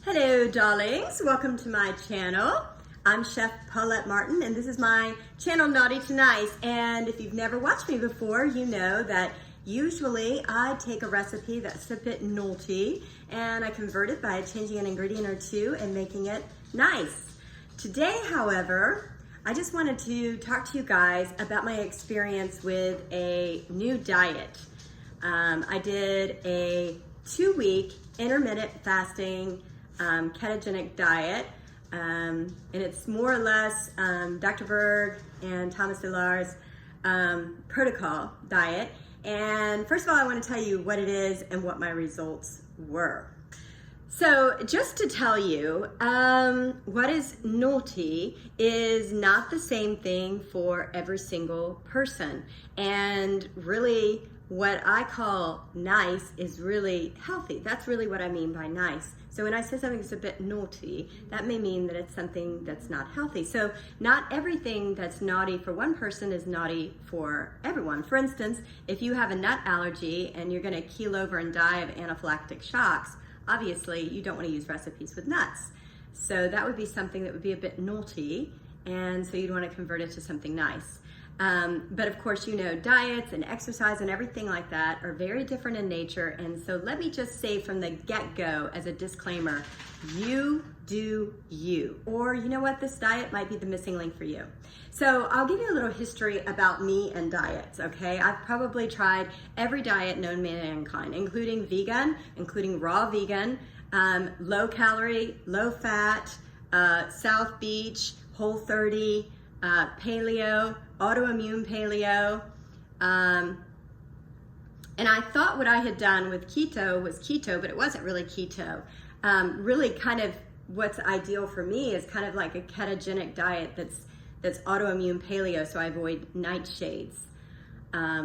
Hello darlings, welcome to my channel. I'm Chef Paulette Martin and this is my channel Naughty to Nice. And if you've never watched me before, you know that usually I take a recipe that's a bit naughty and I convert it by changing an ingredient or two and making it nice. Today, however, I just wanted to talk to you guys about my experience with a new diet. I did a 2-week intermittent fasting ketogenic diet, and it's more or less Dr. Berg and Thomas DeLar's protocol diet. And first of all, I want to tell you what it is and what my results were. So just to tell you, what is naughty is not the same thing for every single person. And really what I call nice is really healthy. That's really what I mean by nice. So when I say something's a bit naughty, that may mean that it's something that's not healthy. So not everything that's naughty for one person is naughty for everyone. For instance, if you have a nut allergy and you're gonna keel over and die of anaphylactic shocks, obviously you don't wanna use recipes with nuts. So that would be something that would be a bit naughty, and so you'd wanna convert it to something nice. But of course, you know, diets and exercise and everything like that are very different in nature. And so let me just say from the get-go as a disclaimer, you do you. Or you know what, this diet might be the missing link for you. So I'll give you a little history about me and diets, okay? I've probably tried every diet known to mankind, including vegan, including raw vegan, low calorie, low fat, South Beach, Whole30, paleo, autoimmune paleo, and I thought what I had done with keto was keto, but it wasn't really keto. Really kind of what's ideal for me is kind of like a ketogenic diet that's autoimmune paleo, so I avoid nightshades,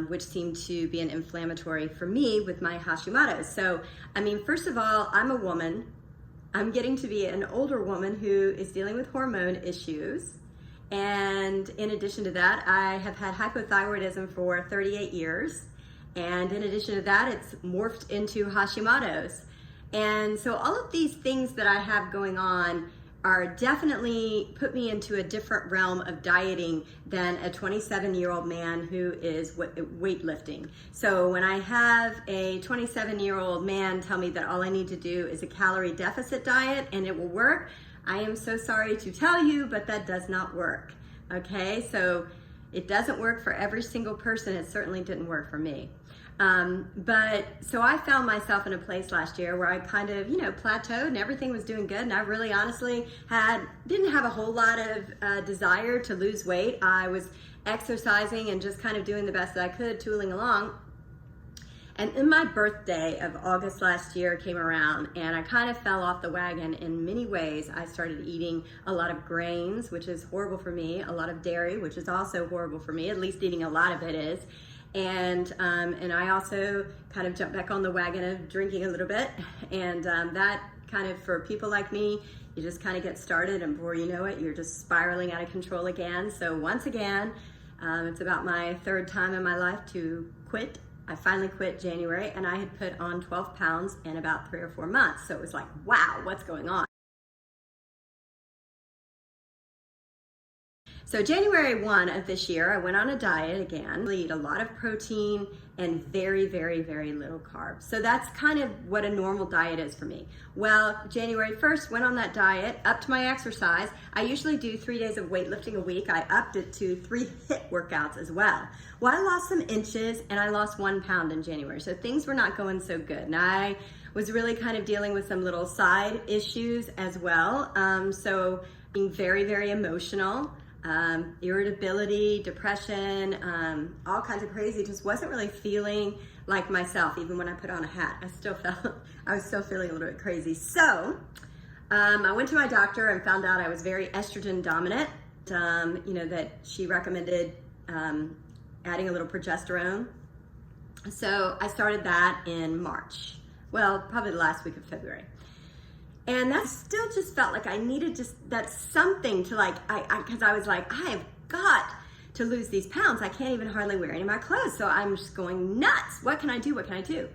which seem to be an inflammatory for me with my Hashimoto's. So, I mean, first of all, I'm a woman. I'm getting to be an older woman who is dealing with hormone issues. And in addition to that, I have had hypothyroidism for 38 years. And in addition to that, it's morphed into Hashimoto's. And so all of these things that I have going on are definitely put me into a different realm of dieting than a 27-year-old man who is weightlifting. So when I have a 27-year-old man tell me that all I need to do is a calorie deficit diet and it will work, I am so sorry to tell you, but that does not work, okay? So it doesn't work for every single person. It certainly didn't work for me. So I found myself in a place last year where I kind of, plateaued and everything was doing good. And I really honestly didn't have a whole lot of desire to lose weight. I was exercising and just kind of doing the best that I could, tooling along. And then my birthday of August last year came around and I kind of fell off the wagon in many ways. I started eating a lot of grains, which is horrible for me, a lot of dairy, which is also horrible for me, at least eating a lot of it is. And I also kind of jumped back on the wagon of drinking a little bit. And that kind of, for people like me, you just kind of get started and before you know it, you're just spiraling out of control again. So once again, it's about my third time in my life to quit. I finally quit January and I had put on 12 pounds in about 3 or 4 months. So it was like, wow, what's going on? So January 1 of this year, I went on a diet again. I eat a lot of protein and very, very, very little carbs. So that's kind of what a normal diet is for me. Well, January 1st, went on that diet, upped my exercise. I usually do 3 days of weightlifting a week. I upped it to 3 HIIT workouts as well. Well, I lost some inches and I lost 1 pound in January. So things were not going so good. And I was really kind of dealing with some little side issues as well. So being very, very emotional. Irritability, depression, all kinds of crazy, just wasn't really feeling like myself. Even when I put on a hat, I was still feeling a little bit crazy. So I went to my doctor and found out I was very estrogen dominant, that she recommended adding a little progesterone. So I started that in March. Well, probably the last week of February. And that still just felt like I needed that something to because I was like, I have got to lose these pounds. I can't even hardly wear any of my clothes. So I'm just going nuts. What can I do? What can I do?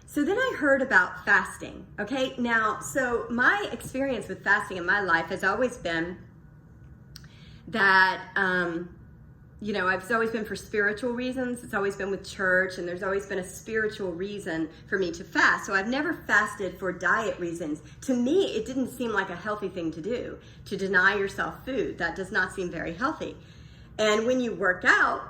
So then I heard about fasting. Okay, now, so my experience with fasting in my life has always been that, it's always been for spiritual reasons. It's always been with church, and there's always been a spiritual reason for me to fast. So I've never fasted for diet reasons. To me, it didn't seem like a healthy thing to do, to deny yourself food. That does not seem very healthy. And when you work out,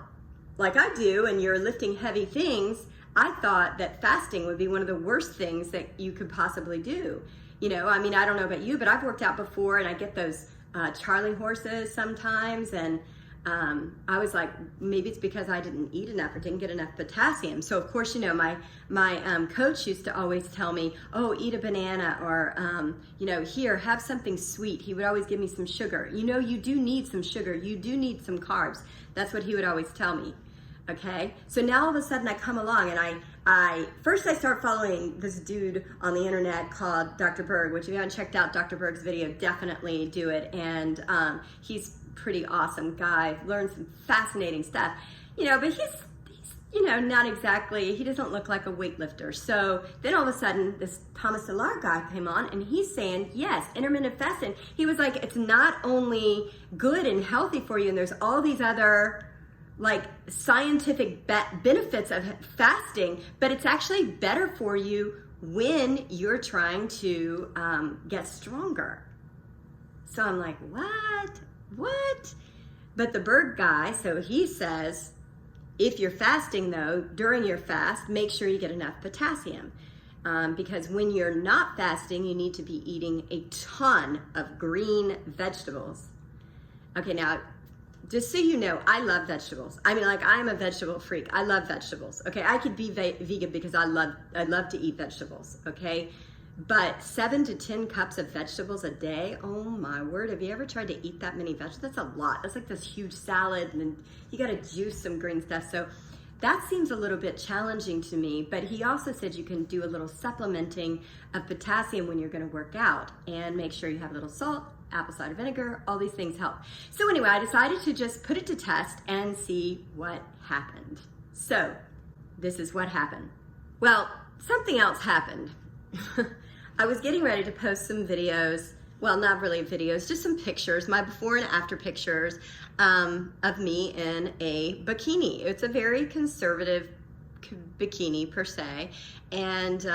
like I do, and you're lifting heavy things, I thought that fasting would be one of the worst things that you could possibly do. I don't know about you, but I've worked out before, and I get those Charlie horses sometimes, and I was like, maybe it's because I didn't eat enough or didn't get enough potassium. So of course, my coach used to always tell me, oh, eat a banana, or here, have something sweet. He would always give me some sugar. You do need some sugar. You do need some carbs. That's what he would always tell me. Okay, so now all of a sudden I come along, and I start following this dude on the internet called Dr. Berg, which if you haven't checked out Dr. Berg's video, definitely do it. And he's pretty awesome guy. I've learned some fascinating stuff, but he's not exactly, he doesn't look like a weightlifter. So then all of a sudden this Thomas DeLar guy came on, and he's saying, yes, intermittent fasting. He was like, it's not only good and healthy for you, and there's all these other scientific benefits of fasting, but it's actually better for you when you're trying to get stronger. So I'm like, what? But the Berg guy, so he says, if you're fasting though, during your fast, make sure you get enough potassium. Because when you're not fasting, you need to be eating a ton of green vegetables. Okay, now, just so you know, I love vegetables. I'm a vegetable freak. I love vegetables. Okay, I could be vegan because I love to eat vegetables. Okay, but 7 to 10 cups of vegetables a day. Oh my word! Have you ever tried to eat that many vegetables? That's a lot. That's like this huge salad, and then you got to juice some green stuff. So that seems a little bit challenging to me. But he also said you can do a little supplementing of potassium when you're going to work out, and make sure you have a little salt, apple cider vinegar, all these things help. So anyway, I decided to just put it to test and see what happened. So this is what happened. Well, something else happened. I was getting ready to post some videos, well, not really videos, just some pictures, my before and after pictures of me in a bikini. It's a very conservative bikini per se, and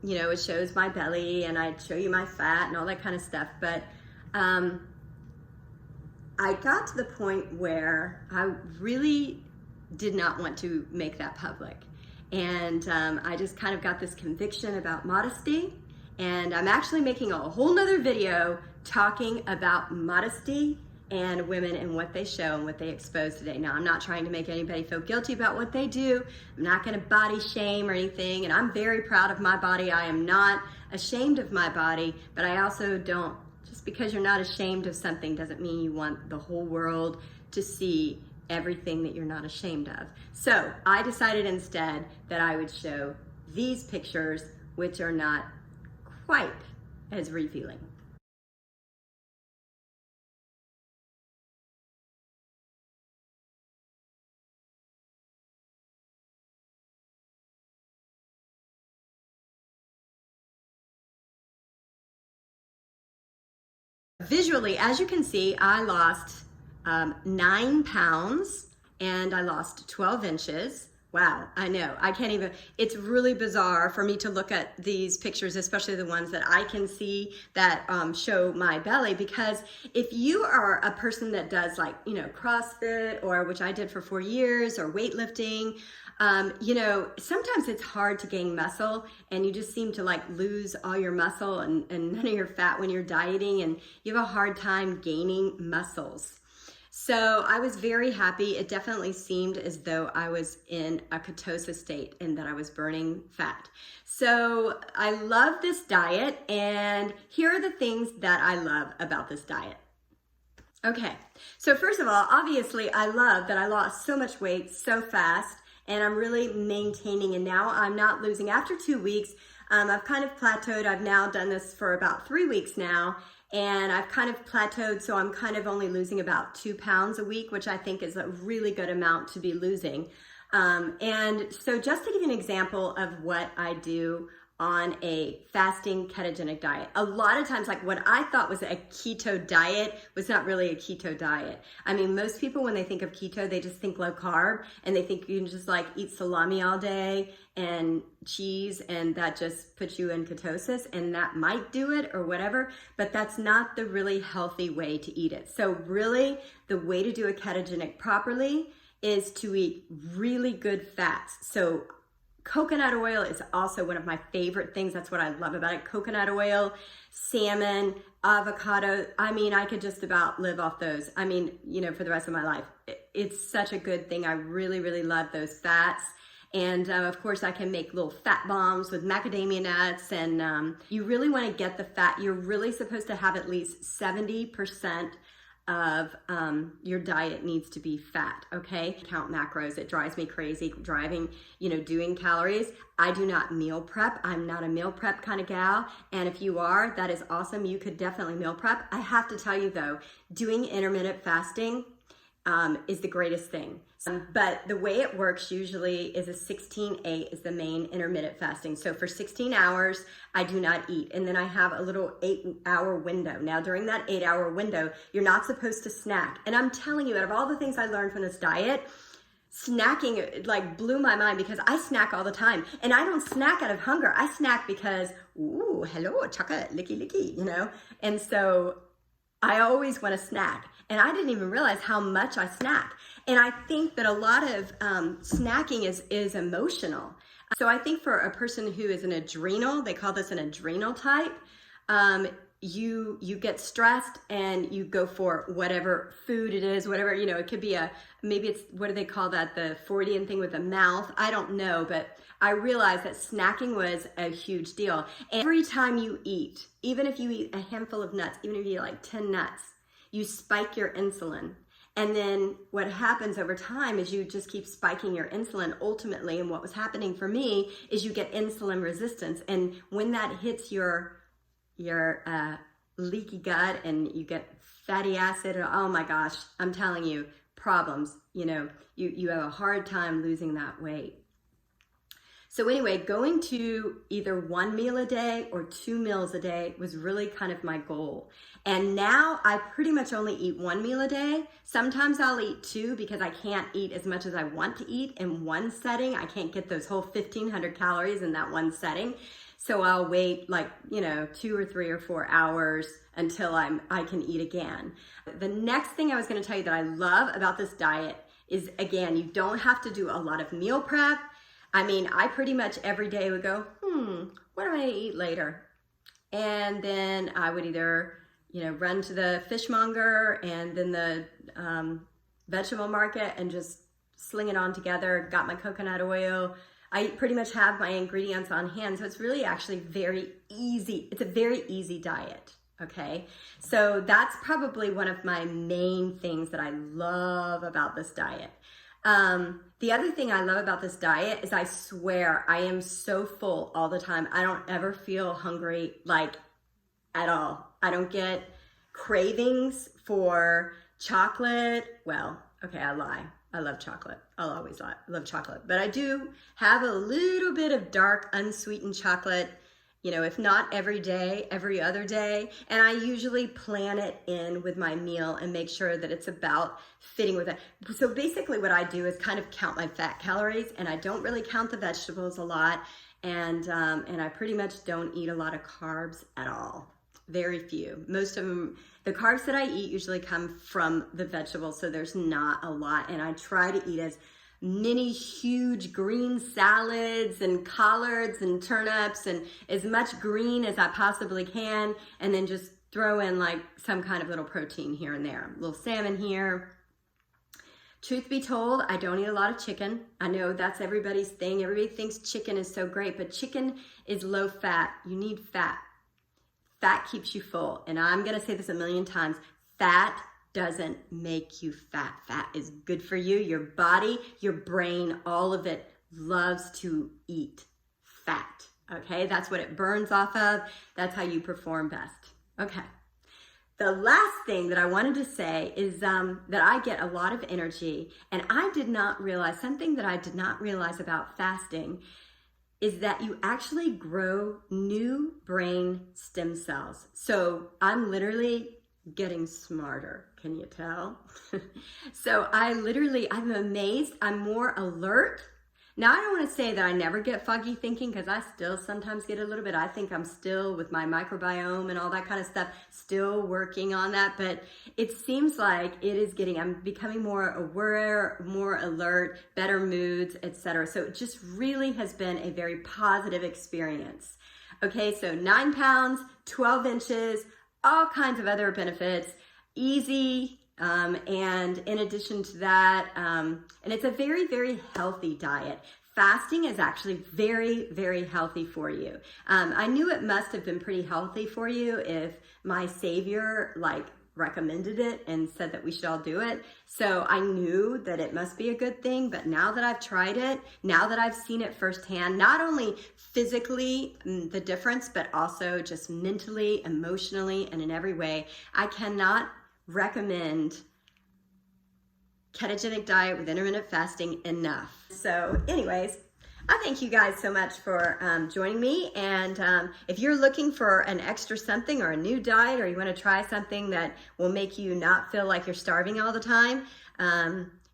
it shows my belly, and I'd show you my fat and all that kind of stuff, but I got to the point where I really did not want to make that public. And I just kind of got this conviction about modesty. And I'm actually making a whole nother video talking about modesty and women and what they show and what they expose today. Now, I'm not trying to make anybody feel guilty about what they do. I'm not going to body shame or anything. And I'm very proud of my body. I am not ashamed of my body, but I also don't. Just because you're not ashamed of something doesn't mean you want the whole world to see everything that you're not ashamed of. So I decided instead that I would show these pictures, which are not quite as revealing. Visually, as you can see, I lost 9 pounds, and I lost 12 inches. Wow, I know, I can't even, it's really bizarre for me to look at these pictures, especially the ones that I can see that show my belly, because if you are a person that does CrossFit, or which I did for 4 years, or weightlifting, sometimes it's hard to gain muscle, and you just seem to lose all your muscle and none of your fat when you're dieting, and you have a hard time gaining muscles. So I was very happy. It definitely seemed as though I was in a ketosis state and that I was burning fat. So I love this diet, and here are the things that I love about this diet. Okay, so first of all, obviously I love that I lost so much weight so fast, and I'm really maintaining, and now I'm not losing. After 2 weeks, I've kind of plateaued. I've now done this for about 3 weeks now, and I've kind of plateaued, so I'm kind of only losing about 2 pounds a week, which I think is a really good amount to be losing. And so just to give you an example of what I do on a fasting ketogenic diet. A lot of times, like what I thought was a keto diet was not really a keto diet. I mean, most people, when they think of keto, they just think low carb, and they think you can just like eat salami all day and cheese, and that just puts you in ketosis, and that might do it or whatever, but that's not the really healthy way to eat it. So really, the way to do a ketogenic properly is to eat really good fats. So coconut oil is also one of my favorite things. That's what I love about it. Coconut oil, salmon, avocado. I mean, I could just about live off those. I mean, you know, for the rest of my life. It's such a good thing. I really, really love those fats. And of course, I can make little fat bombs with macadamia nuts. And you really want to get the fat. You're really supposed to have at least 70% of your diet needs to be fat, okay? Count macros. It drives me crazy doing calories. I do not meal prep. I'm not a meal prep kind of gal. And if you are, that is awesome. You could definitely meal prep. I have to tell you though, doing intermittent fasting is the greatest thing. But the way it works usually is a 16-8 is the main intermittent fasting. So for 16 hours, I do not eat. And then I have a little 8-hour window. Now during that 8-hour window, you're not supposed to snack. And I'm telling you, out of all the things I learned from this diet, snacking like blew my mind, because I snack all the time. And I don't snack out of hunger. I snack because, ooh, hello, chocolate, licky, you know? And so I always want to snack. And I didn't even realize how much I snack. And I think that a lot of snacking is emotional. So I think for a person who is an adrenal, they call this an adrenal type, you get stressed and you go for whatever food it is, whatever, you know, it could be maybe it's, what do they call that? The Freudian thing with the mouth. I don't know, but I realized that snacking was a huge deal. And every time you eat, even if you eat a handful of nuts, even if you eat like 10 nuts, you spike your insulin. And then what happens over time is you just keep spiking your insulin ultimately. And what was happening for me is you get insulin resistance. And when that hits your leaky gut and you get fatty acid, oh my gosh, I'm telling you, problems, you know, you have a hard time losing that weight. So anyway, going to either one meal a day or 2 meals a day was really kind of my goal. And now I pretty much only eat 1 meal a day. Sometimes I'll eat 2 because I can't eat as much as I want to eat in one setting. I can't get those whole 1,500 calories in that one setting. So I'll wait 2 or 3 or 4 hours until I can eat again. The next thing I was going to tell you that I love about this diet is, again, you don't have to do a lot of meal prep. I mean, I pretty much every day would go, what am I going to eat later? And then I would either, run to the fishmonger and then the vegetable market and just sling it on together. Got my coconut oil. I pretty much have my ingredients on hand. So it's really actually very easy. It's a very easy diet. Okay. So that's probably one of my main things that I love about this diet. The other thing I love about this diet is I swear I am so full all the time. I don't ever feel hungry, at all. I don't get cravings for chocolate. Well, okay, I lie. I love chocolate. I'll always love chocolate. But I do have a little bit of dark, unsweetened chocolate, if not every day, every other day. And I usually plan it in with my meal and make sure that it's about fitting with it. So basically what I do is kind of count my fat calories, and I don't really count the vegetables a lot. And I pretty much don't eat a lot of carbs at all. Very few. Most of them, the carbs that I eat usually come from the vegetables, so there's not a lot. And I try to eat as many huge green salads and collards and turnips and as much green as I possibly can, and then just throw in some kind of little protein here and there. A little salmon here. Truth be told, I don't eat a lot of chicken. I know that's everybody's thing. Everybody thinks chicken is so great, but chicken is low fat. You need fat. Fat keeps you full. And I'm going to say this a million times. Fat doesn't make you fat. Fat is good for you. Your body, your brain, all of it loves to eat fat. Okay, that's what it burns off of. That's how you perform best. Okay, The last thing that I wanted to say is that I get a lot of energy, and I did not realize, something that I did not realize about fasting is that you actually grow new brain stem cells. So I'm literally getting smarter. Can you tell? So I'm amazed. I'm more alert. Now, I don't want to say that I never get foggy thinking, because I still sometimes get a little bit. I think I'm still, with my microbiome and all that kind of stuff, still working on that. But it seems like I'm becoming more aware, more alert, better moods, etc. So it just really has been a very positive experience. Okay, so 9 pounds, 12 inches, all kinds of other benefits, easy. And in addition to that, and it's a very, very healthy diet. Fasting is actually very, very healthy for you. I knew it must have been pretty healthy for you if my Savior recommended it and said that we should all do it. So I knew that it must be a good thing. But now that I've tried it, now that I've seen it firsthand, not only physically the difference, but also just mentally, emotionally, and in every way, I cannot recommend ketogenic diet with intermittent fasting enough. So anyways, I thank you guys so much for joining me. And if you're looking for an extra something or a new diet, or you want to try something that will make you not feel like you're starving all the time,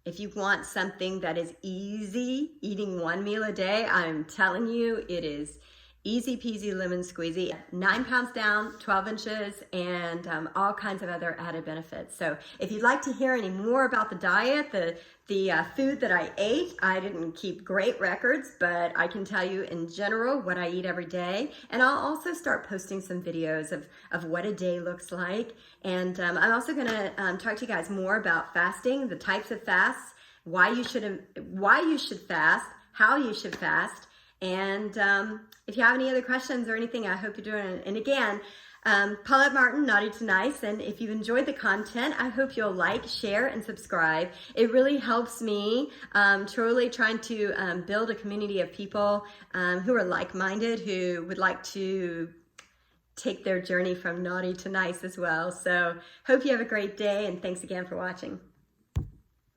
if you want something that is easy, eating one meal a day, I'm telling you, it is easy peasy lemon squeezy. 9 pounds down, 12 inches, and all kinds of other added benefits. So if you'd like to hear any more about the diet, the food that I ate, I didn't keep great records, but I can tell you in general what I eat every day. And I'll also start posting some videos of what a day looks like. And I'm also gonna talk to you guys more about fasting, the types of fasts, why you should fast, how you should fast. And if you have any other questions or anything, I hope you're doing it. And again, Paulette Martin, Naughty to Nice. And if you've enjoyed the content, I hope you'll like, share, and subscribe. It really helps me truly trying to build a community of people who are like-minded, who would like to take their journey from naughty to nice as well. So hope you have a great day, and thanks again for watching.